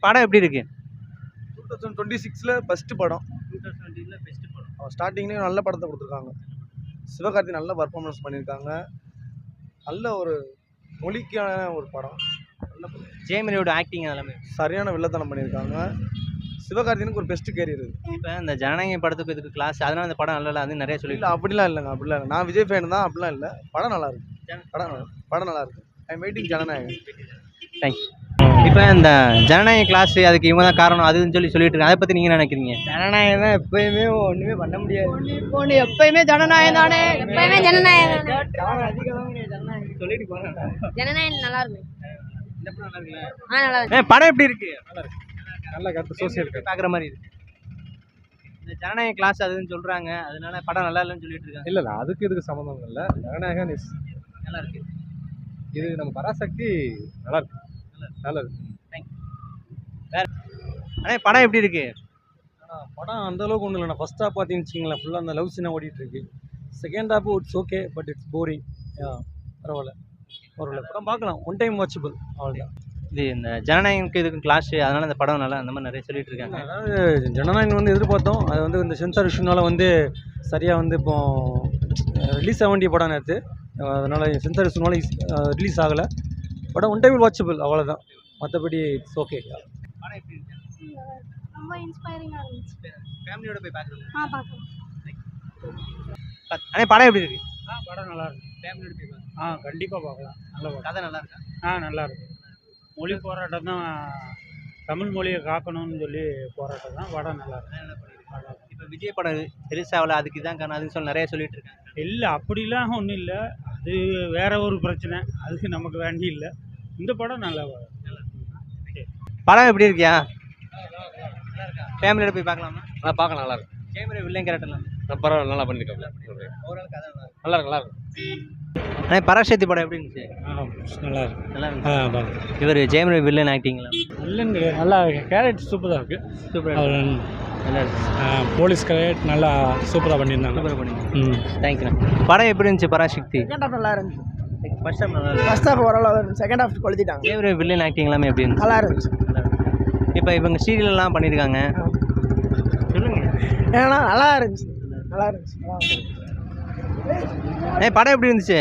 படம் எப்படி இருக்கு? 2026ல ஃபர்ஸ்ட் படம். 2020ல பெஸ்ட் படம். ஸ்டார்டிங்லேயே நல்ல படத்தை கொடுத்துருக்காங்க. சிவகார்த்தி நல்ல பர்ஃபார்மன்ஸ் பண்ணியிருக்காங்க. நல்ல ஒரு மொழிக்கான ஒரு படம். ஜெயமணியோட ஆக்டிங் எல்லாமே. சரியான வில்லத்தனம் பண்ணியிருக்காங்க. சிவகார்த்தினுக்கு ஒரு பெஸ்ட் கேரியர் இது. இப்போ இந்த ஜனநாயகம் படத்துக்கு இதுக்கு கிளாஸ், அதனால இந்த படம் நல்லா அது நிறைய இல்லை சொல்லிட்டு அப்படிலாம் இல்லைங்க, அப்படிலாம் இல்லை. நான் விஜய் ஃபேன் தான், அப்படிலாம் இல்லை. படம் நல்லா இருக்கு. படம் நல்லா இருக்கு. ஐ எம் வெயிட்டிங் ஜனநாயகம். தேங்க்ஸ். இப்போ இந்த ஜனநாயக கிளாஸ் அதுக்கு இவங்க தான் காரணம் அதுன்னு சொல்லிட்டு இருக்காங்க. அதை பற்றி நீங்கள் நினைக்கிறீங்க? ஜனநாயகம் தான் எப்பயுமே ஒன்றுமே பண்ண முடியாது. எப்பயுமே ஜனநாயகம் தானே. எப்பயுமே ஜனநாயகம் சொல்லிட்டு போகிறாங்க. ஜனநாயகம் நல்லா இருக்கு. இந்த படம் நல்லா இருக்குல்ல? நல்லா இருக்கு. படம் எப்படி இருக்கு? நல்லா இருக்கு. நல்ல கருத்து, சோசியல் கருத்து. பார்க்குற மாதிரி இருக்கு. இந்த ஜனநாயக கிளாஸ் அதுன்னு சொல்கிறாங்க, அதனால படம் நல்லா இல்லைன்னு சொல்லிட்டு இருக்காங்க. இல்லை அதுக்கு இதுக்கு சம்மந்தம் இல்லை. ஜனநாயகம் இஸ் நல்லா இருக்கு. இது நம்ம பராசக்தி நல்லா இருக்கு. நல்லா இருக்கு. படம் எப்படி இருக்கு? படம் அந்த அளவுக்கு ஒன்றும் இல்லை. ஃபர்ஸ்ட் ஹாஃப் பார்த்தீங்கன்னு வச்சுங்களேன், ஃபுல்லாக அந்த லவ் சீனாக ஓடிட்டு இருக்கு. Second half it's okay, but it's boring. பரவாயில்ல, படம் பார்க்கலாம். ஒன் டைம் வாட்சபிள், அவ்வளோதான். இது இந்த ஜனநாயகத்துக்கு இதுக்கு கிளாஸ், அதனால இந்த படம் நல்லா அந்த மாதிரி நிறைய சொல்லிட்டு இருக்காங்க. அதாவது ஜனநாயகம் எதிர்பார்த்தோம். அது இந்த சென்சார் இஷ்யூனால சரியாக இப்போ ரிலீஸ் ஆக வேண்டிய படம் நேற்று. அதனால் சென்சார் இஷ்யூனால ரிலீஸ் ஆகலை. படம் ஒன் டைம் வாட்சபிள், அவ்வளோதான். மற்றபடி இட்ஸ் ஓகே. படம் எப்படி இருக்கு? ரொம்ப இன்ஸ்பைரிங்கா இருந்துச்சு. ஃபேமிலியோட போய் பார்க்கலாம். பார்க்கலாம். படம் எப்படி இருக்கு? படம் நல்லா இருக்கு. ஃபேமிலியோட போய் பார்க்கலாம். கண்டிப்பாக பார்க்கலாம். நல்ல கதை நல்லா இருக்கா? நல்லா இருக்கு. மொழி போராட்டம் தான், தமிழ் மொழியை காக்கணும்னு சொல்லி போராட்டம் தான். படம் நல்லா இருக்கு. இப்போ விஜய் படம் ரிலீஸ் ஆகல, அதுக்கு இதான் காரணம் அதுன்னு சொல்லி நிறைய சொல்லிட்டு இருக்காங்க. இல்லை அப்படிலாம் ஒன்றும் இல்லை. அது வேற ஒரு பிரச்சனை, அதுக்கு நமக்கு வேண்டி இல்லை. இந்த படம் நல்லா படம் எப்படி இருக்கியா? ஃபேமிலியோட போய் பார்க்கலாமா? பார்க்கலாம். நல்லா இருக்கு. ஜெயமணி வில்லன் கேரக்டர்லாம் பரவாயில்ல, நல்லா பண்ணியிருக்காங்க. ஓரளவுக்கு கதை நல்லா இருக்கு. நல்லா இருக்கு. பராசக்தி படம் எப்படி இருந்துச்சு? நல்லா இருக்கு. நல்லா இருந்துச்சு. இவர் ஜெயமணி வில்லன் ஆக்டிங்லாம் இல்லைங்க, நல்லா இருக்கு. கேரக்டர் சூப்பராக இருக்கு. சூப்பராக நல்லா இருக்கு. போலீஸ் கேரக்டர் நல்லா சூப்பராக பண்ணியிருந்தாங்க. சூப்பராக பண்ணிங்க. தேங்க்யூண்ணா. படம் எப்படி இருந்துச்சு பராசக்தி? செகண்ட் ஹாஃப் நல்லா இருந்துச்சு. ஃபர்ஸ்ட் டைம் நல்லா ஃபர்ஸ்ட் ஹாஃப் ஓரளவு இருந்துச்சு. செகண்ட் ஹாஃப் கொளுத்திட்டாங்க. ஜெயமணி வில்லன் ஆக்டிங் எல்லாமே எப்படி இருந்துச்சு? நல்லா இருந்துச்சு. இப்போ இவங்க சீரியல்லாம் பண்ணியிருக்காங்க. சொல்லுங்க. ஏன்னா நல்லா இருந்துச்சு. நல்லா இருந்துச்சு. படம் எப்படி இருந்துச்சு?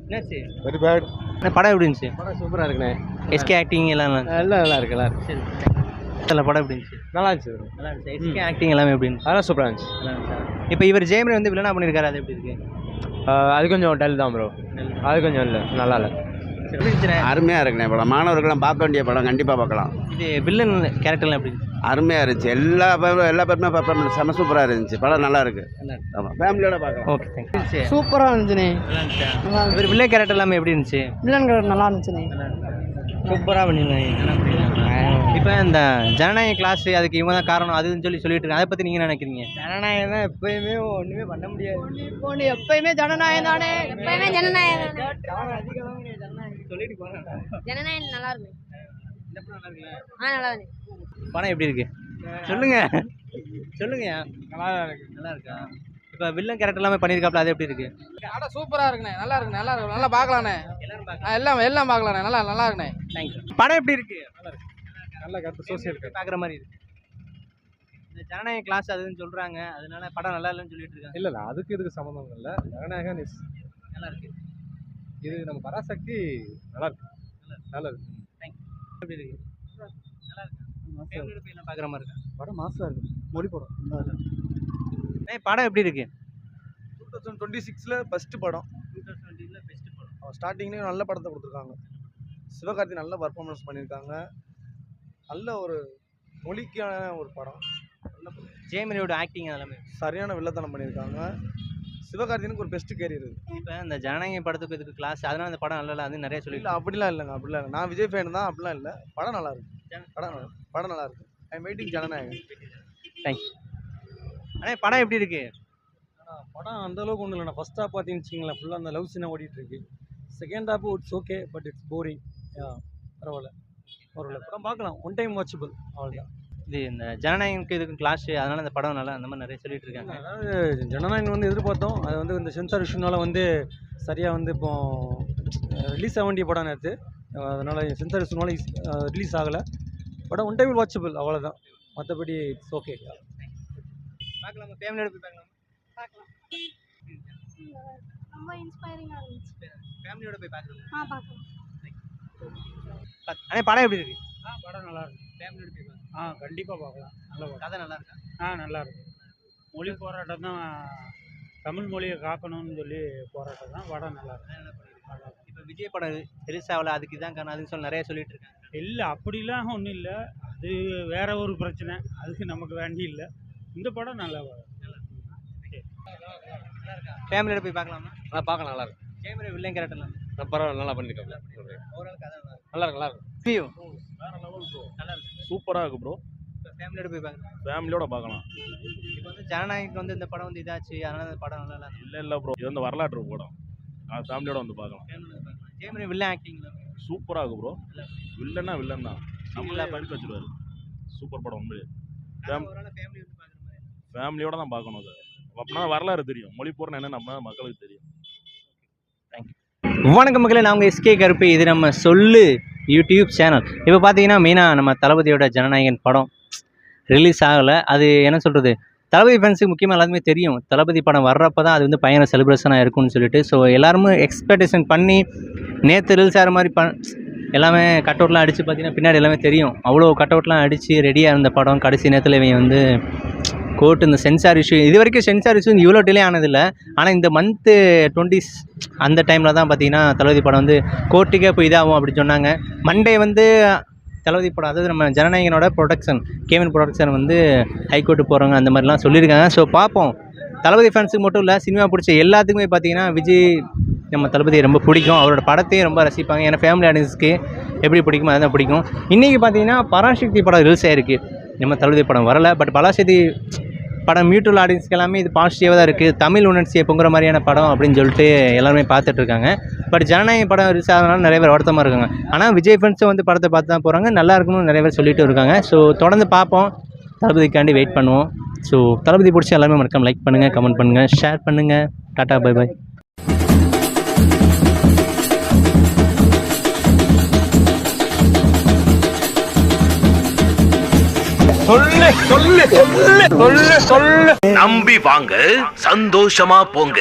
என்னாச்சு? Very bad. படம் எப்படி இருந்துச்சு? படம் சூப்பராக இருக்குண்ணே. எஸ்கே ஆக்டிங் எல்லாம் நல்லா இருக்கு. நல்லா இருக்கு. சரி. படம் எப்படி இருந்துச்சு? நல்லா இருந்துச்சு. நல்லா இருந்துச்சு. எஸ்கே ஆக்டிங் எல்லாமே எப்படி இருந்துச்சு? அதெல்லாம் சூப்பராக இருந்துச்சு. நல்லா இருந்துச்சு. இப்போ இவர் ஜெயமணி வில்லனா பண்ணியிருக்காரு, அது எப்படி இருக்கு? அது கொஞ்சம் டல் தான் ப்ரோ. அது கொஞ்சம் இல்லை, நல்லா இல்லை. அருமையாக இருக்குண்ணே படம். மாணவர்கள்லாம் பார்க்க வேண்டிய படம், கண்டிப்பாக பார்க்கலாம். இது வில்லன் கேரக்டர்லாம் எப்படி இருந்துச்சு? அருமையாக இருந்துச்சு. எல்லா பேருமே பர்ஃபார்மன்ஸ் செம சூப்பராக இருந்துச்சு. படம் நல்லா இருக்கு. ஆமாம், ஃபேமிலியோட பார்க்கலாம். Okay, thank you. சூப்பராக இருந்துச்சுண்ணே. நல்லா இருந்துச்சு. இவர் வில்லன் கேரக்டர் எல்லாமே எப்படி இருந்துச்சு? வில்லன் கேரக்டர் நல்லா இருந்துச்சுண்ணே. சூப்பராக பண்ணிருந்தாங்க. இப்போ இந்த ஜனநாயக கிளாஸ் அதுக்கு இவங்க தான் காரணம் அதுன்னு சொல்லிட்டு இருக்காங்க. அதை பற்றி நீங்கள் நினைக்கிறீங்க? ஜனநாயகம் தான் எப்பயுமே ஒன்றுமே பண்ண முடியாது. எப்பயுமே ஜனநாயகம் தானே. எப்பயுமே ஜனநாயகம் சொல்லிட்டு போகிறாங்க. ஜனநாயகம் நல்லா இருக்கு. இந்த படம் நல்லா இருக்குல்ல? நல்லா இருக்கு. படம் எப்படி இருக்கு? சொல்லுங்க. நல்லா இருக்கு. நல்லா இருக்கா? இப்போ வில்லன் கேரக்டர் எல்லாமே பண்ணியிருக்காப்ல, அது எப்படி இருக்கு? படம் சூப்பராக இருக்குண்ணே. நல்லா இருக்கு. நல்லா பார்க்கலாண்ணே. எல்லாம் பார்க்கலாண்ணே. நல்லா இருக்குண்ணே. தேங்க்யூ. படம் எப்படி இருக்கு? நல்லா இருக்கு. நல்ல கருத்து, சோசியல் கருத்து. பார்க்குற மாதிரி இருக்கு. இந்த ஜனநாயக கிளாஸ் அதுன்னு சொல்கிறாங்க, அதனால படம் நல்லா இல்லைன்னு சொல்லிட்டு இருக்காங்க. இல்லை அதுக்கு இதுக்கு சம்மந்தம் இல்லை. ஜனநாயகம் இஸ் நல்லா இருக்கு. இது நம்ம பராசக்தி நல்லா இருக்கு. நல்லா இருக்கு. தேங்க்யூ. எப்படி இருக்கு? நல்லா இருக்கு. ஃபேமிலியோட போய் எல்லாம் பார்க்குற மாதிரி இருக்கா? படம் மாசாக இருக்கு. மொழி படம். படம் எப்படி இருக்கு? 2026ல ஃபர்ஸ்ட் படம். 2020ல பெஸ்ட் படம். ஸ்டார்டிங்லேயே நல்ல படத்தை கொடுத்துருக்காங்க. சிவகார்த்தி நல்ல பர்ஃபார்மன்ஸ் பண்ணியிருக்காங்க. நல்ல ஒரு மொழிக்கான ஒரு படம். ஜெயமணியோட ஆக்டிங் எல்லாமே. சரியான வில்லத்தனம் பண்ணியிருக்காங்க. சிவகார்த்தினுக்கு ஒரு பெஸ்ட் கேரியர் இது. இப்போ இந்த ஜனநாயக படத்துக்கு இதுக்கு கிளாஸ், அதனால இந்த படம் நல்லா இல்லை அது நிறைய இல்லை சொல்லிட்டு அப்படிலாம் இல்லைங்க, அப்படிலாம் இல்லை. நான் விஜய் ஃபேன் தான், அப்படிலாம் இல்லை. படம் நல்லா இருக்கு. படம் நல்லா இருக்கு. ஐ எம் வெயிட்டிங் ஜனநாயகம். தேங்க்யூ. படம் எப்படி இருக்கு? படம் அந்த அளவுக்கு ஒன்றும் இல்லை. ஃபர்ஸ்ட் ஹாஃப் பார்த்தீங்கன்னு வச்சுங்களேன், ஃபுல்லாக அந்த லவ் சீனாக ஓடிட்டு இருக்கு. Second half it's okay, but it's boring. பரவாயில்ல, படம் பார்க்கலாம். ஒன் டைம் வாட்சபிள், அவ்வளோதான். இது இந்த ஜனநாயகத்துக்கு இதுக்கு கிளாஸ், அதனால இந்த படம் நல்லா அந்த மாதிரி நிறைய சொல்லிட்டு இருக்காங்க. அதாவது ஜனநாயகம் எதிர்பார்த்தோம். அது இந்த சென்சார் இஷ்யூனால சரியாக இப்போ ரிலீஸ் ஆக வேண்டிய படம் நேற்று. அதனால் சென்சார் இஷ்யூனால ரிலீஸ் ஆகலை. படம் ஒன் டைம் வாட்சபிள் அவ்வளோதான், மற்றபடி இட்ஸ் ஓகே. பார்க்கலாமா? ஃபேமிலியோட போய் பார்க்கலாமா? ரொம்ப இன்ஸ்பைரிங்காக இருந்துச்சு. ஃபேமிலியோட போய் பார்க்கலாம். பார்க்கலாம். அண்ணே படம் எப்படி இருக்கு? படம் நல்லா இருக்கு. ஃபேமிலியோட போய் பார்க்கலாம். கண்டிப்பாக பார்க்கலாம். நல்ல படம். கதை நல்லா இருக்கா? நல்லா இருக்கு. மொழி போராட்டம் தான், தமிழ் மொழியை காக்கணும்னு சொல்லி போராட்டம் தான். படம் நல்லா இருக்கு. இப்போ விஜய் படம் ரிலீஸ் ஆகல, அதுக்கு இதான் காரணம் அதுன்னு சொல்லி நிறைய சொல்லிட்டு இருக்காங்க. இல்லை அப்படிலாம் ஒன்றும் இல்லை, அது வேற ஒரு பிரச்சனை, அதுக்கு நமக்கு வேண்டி இல்லை. இந்த படம் நல்லா படம். ஃபேமிலியோட போய் பார்க்கலாமா? பார்க்கலாம், நல்லா இருக்கு. கேமரா வில்லன் கேரக்டர்லாம் பரவாயில்ல, நல்லா பண்ணிருக்காங்க. ஓவரால் கதை நல்லா இருக்கு. நல்லா இருக்கு, நல்லா இருக்கு. வியூ நல்லா இருக்கு, சூப்பராக இருக்கு ப்ரோ. ஃபேமிலியோட போய் பார்க்கலாம். ஃபேமிலியோட பார்க்கலாம். இப்போ வந்து ஜனநாயகத்துக்கு வந்து இந்த படம் வந்து இதாச்சு, அதனால இந்த படம் நல்லா இல்லை. இல்லை ப்ரோ, இது வந்து வரலாற்று படம். ஃபேமிலியோட வந்து பார்க்கலாம். கேமரா வில்லன் ஆக்டிங் சூப்பராக இருக்கு ப்ரோ. வில்லன்னா வில்லன் தான், நம்மளே படிக்க வச்சுருவாரு. சூப்பர் படம் உண்மையிலே. ஃபேமிலியோட தான் பார்க்கணும் அது. அப்படின்னா வரலாறு தெரியும், மொழி போர்னா என்ன நம்ம மக்களுக்கு தெரியும். வணக்கம் மக்களே, நான் உங்கள் எஸ்கே கருப்பு. இது நம்ம சொல்லு யூடியூப் சேனல். இப்போ பார்த்தீங்கன்னா மெயினாக நம்ம தளபதியோட ஜனநாயகன் படம் ரிலீஸ் ஆகலை. அது என்ன சொல்கிறது, தளபதி ஃபேன்ஸுக்கு முக்கியமாக எல்லாருமே தெரியும், தளபதி படம் வர்றப்போ தான் அது வந்து பயங்கர செலிப்ரேஷனாக இருக்கும்னு சொல்லிட்டு. ஸோ எல்லாருமே எக்ஸ்பெக்டேஷன் பண்ணி நேற்று ரிலீஸ் ஆகிற மாதிரி எல்லாமே கட் அவுட்லாம் அடித்து பார்த்தீங்கன்னா பின்னாடி எல்லாமே தெரியும், அவ்வளோ கட் அவுட்லாம் அடித்து ரெடியாக இருந்த படம். கடைசி நேரத்தில் இவங்க வந்து கோர்ட்டு இந்த சென்சார் இஷ்யூ, இது வரைக்கும் சென்சார் இஷ்யூ இவ்வளோ டிலே ஆனதில்லை. ஆனால் இந்த மந்த்து 20 அந்த டைமில் தான் பார்த்தீங்கன்னா தளபதி படம் வந்து கோர்ட்டுக்கே போய் இதாகும் அப்படின்னு சொன்னாங்க. மண்டே வந்து தளபதி படம், அதாவது நம்ம ஜனநாயகனோட ப்ரொடக்ஷன் கேமன் ப்ரொடக்ஷன் வந்து ஹைகோர்ட்டு போகிறவங்க அந்த மாதிரிலாம் சொல்லியிருக்காங்க. ஸோ பார்ப்போம். தளபதி ஃபேன்ஸுக்கு மட்டும் இல்லை, சினிமா பிடிச்ச எல்லாத்துக்குமே பார்த்தீங்கன்னா விஜய் நம்ம தளபதியை ரொம்ப பிடிக்கும், அவரோட படத்தையும் ரொம்ப ரசிப்பாங்க. ஏன்னா ஃபேமிலி ஆடியன்ஸுக்கு எப்படி பிடிக்குமோ அதுதான் பிடிக்கும். இன்றைக்கி பார்த்தீங்கன்னா பராசக்தி படம் ரிலீஸ் ஆகிருக்கு, நம்ம தளபதி படம் வரலை. பட் பராசக்தி படம் மியூச்சுவல் ஆடியன்ஸ்க்கு எல்லாமே இது பாசிட்டிவாக தான் இருக்குது, தமிழ் உணர்ச்சியை பொங்குற மாதிரியான படம் அப்படின்னு சொல்லிட்டு எல்லாருமே பார்த்துட்ருக்காங்க. பட் ஜனநாயக படம் ரிலீஸ் ஆகிறதுனால நிறைய பேர் வருத்தமாக இருக்காங்க. ஆனால் விஜய் ஃபேன்ஸும் வந்து படத்தை பார்த்து தான் போகிறாங்க, நல்லா இருக்குன்னு நிறைய பேர் சொல்லிட்டு இருக்காங்க. ஸோ தொடர்ந்து பார்ப்போம், தளபதிக்காண்டி வெயிட் பண்ணுவோம். ஸோ தளபதி பிடிச்சி எல்லாருமே மறக்காம லைக் பண்ணுங்கள், கமெண்ட் பண்ணுங்கள், ஷேர் பண்ணுங்கள். Tata, bye bye. நம்பி வாங்க, சந்தோஷமா போங்க.